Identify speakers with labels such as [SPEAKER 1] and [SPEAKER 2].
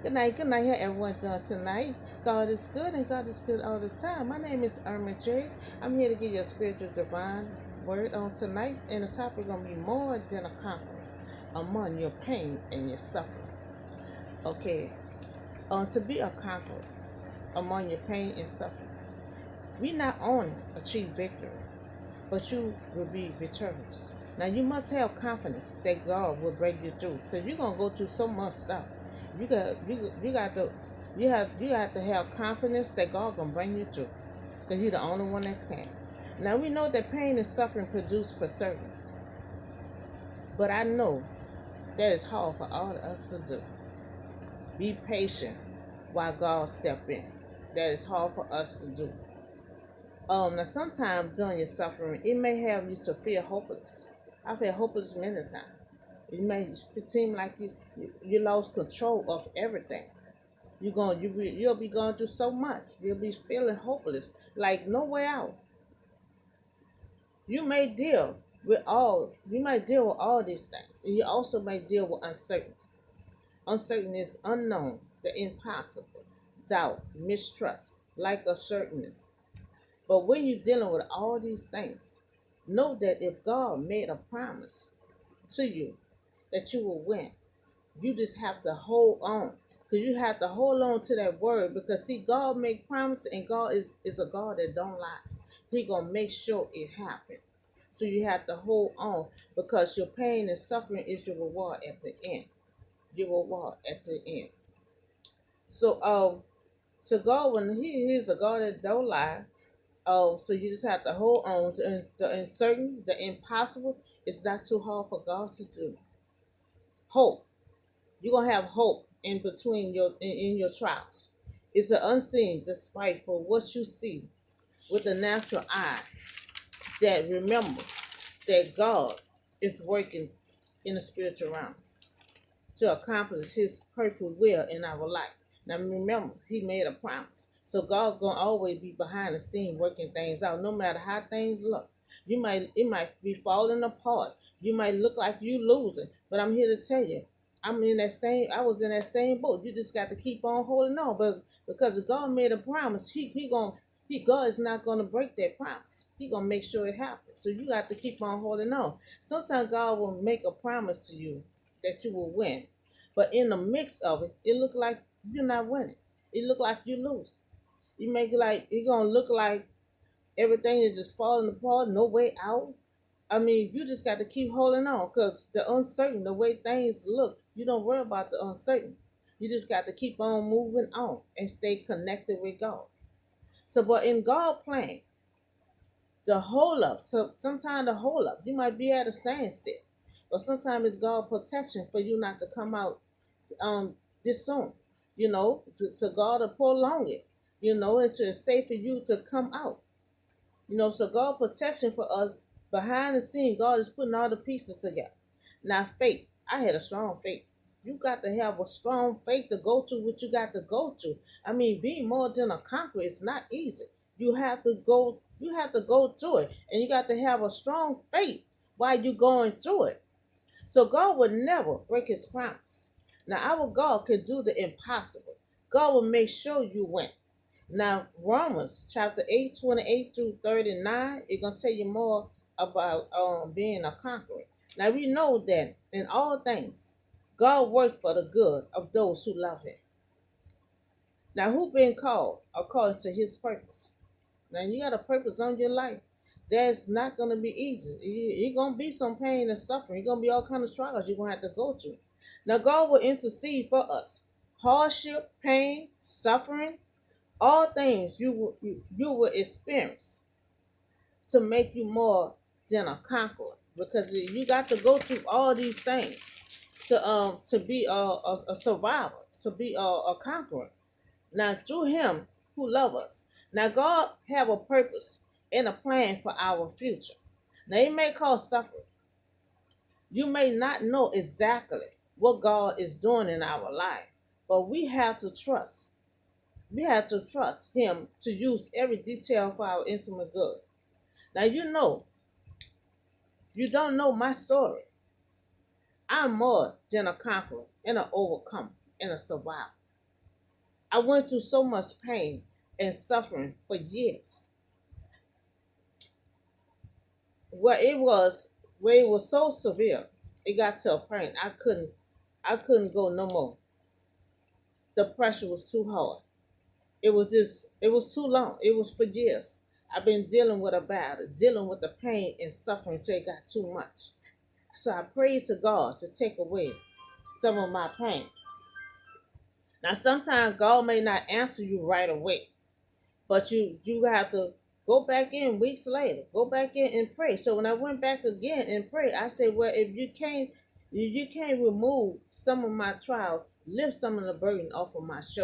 [SPEAKER 1] Good night, how everyone doing tonight? God is good and God is good all the time. My name is Irma J. I'm here to give you a spiritual divine word on tonight, and the topic gonna be more than a conqueror among your pain and your suffering. Okay, to be a conqueror among your pain and suffering, we not only achieve victory, but you will be victorious. Now you must have confidence that God will bring you through, because you're gonna go through so much stuff. You got to you have to have confidence that God gonna bring you through, because He's the only one that can. Now we know that pain and suffering produce perseverance, but I know that is hard for all of us to do. Be patient while God step in. That is hard for us to do. Now sometimes during your suffering, it may have you to feel hopeless. I feel hopeless many times. It may seem like you lost control of everything. You'll be going through so much. You'll be feeling hopeless, like no way out. You may deal you might deal with all these things, and you also may deal with uncertainty. Uncertainty is unknown, the impossible, doubt, mistrust, like uncertainness. But when you're dealing with all these things, know that if God made a promise to you that you will win, you just have to hold on. Because you have to hold on to that word. Because see, God make promises, and God is a God that don't lie. He gonna make sure it happen. So you have to hold on, because your pain and suffering is your reward at the end. Your reward at the end. So so God, when He's a God that don't lie. Oh, so you just have to hold on to the uncertain, the impossible. It's not too hard for God to do. Hope. You're gonna have hope in between in your trials. It's an unseen, despite for what you see with the natural eye. That remember that God is working in the spiritual realm to accomplish His perfect will in our life. Now remember, He made a promise. So God gonna always be behind the scene working things out, no matter how things look. It might be falling apart. You might look like you losing, but I'm here to tell you, I was in that same boat. You just got to keep on holding on. But because God made a promise, God is not gonna break that promise. He gonna make sure it happens. So you got to keep on holding on. Sometimes God will make a promise to you that you will win. But in the mix of it, it look like you're not winning. It look like you lose. You make it like it's gonna look like everything is just falling apart, no way out. I mean, you just got to keep holding on, because the uncertain, the way things look, you don't worry about the uncertain. You just got to keep on moving on and stay connected with God. So, but in God plan, the hold up. So sometimes the hold up, you might be at a standstill, but sometimes it's God protection for you not to come out this soon. To God to prolong it. It's safe for you to come out. So God protection for us behind the scene. God is putting all the pieces together. Now faith. I had a strong faith. You got to have a strong faith to go to what you got to go to. I mean, being more than a conqueror, it's not easy. You have to go through it. And you got to have a strong faith while you're going through it. So God would never break his promise. Now our God can do the impossible. God will make sure you win. Now Romans chapter 8, 28 through 39, it's gonna tell you more about being a conqueror. Now we know that in all things, God works for the good of those who love him. Now who been called according to his purpose? Now you got a purpose on your life. That's not gonna be easy. You're gonna be some pain and suffering. You're gonna be all kind of struggles you're gonna have to go through. Now God will intercede for us. Hardship, pain, suffering, all things you will experience to make you more than a conqueror, because you got to go through all these things to be a survivor, to be a conqueror. Now through him who love us. Now God have a purpose and a plan for our future. Now it may cause suffering. You may not know exactly what God is doing in our life, but we have to trust. We have to trust him to use every detail for our intimate good. Now you don't know my story. I'm more than a conqueror and an overcomer and a survivor. I went through so much pain and suffering for years. Where it was where it was so severe, it got to a point I couldn't go no more. The pressure was too hard. It was too long. It was for years. I've been dealing with about it, dealing with the pain and suffering till it got too much. So I prayed to God to take away some of my pain. Now sometimes God may not answer you right away, but you have to go back in weeks later. Go back in and pray. So when I went back again and pray, I said, well, if you can't remove some of my trial, lift some of the burden off of my shoulder.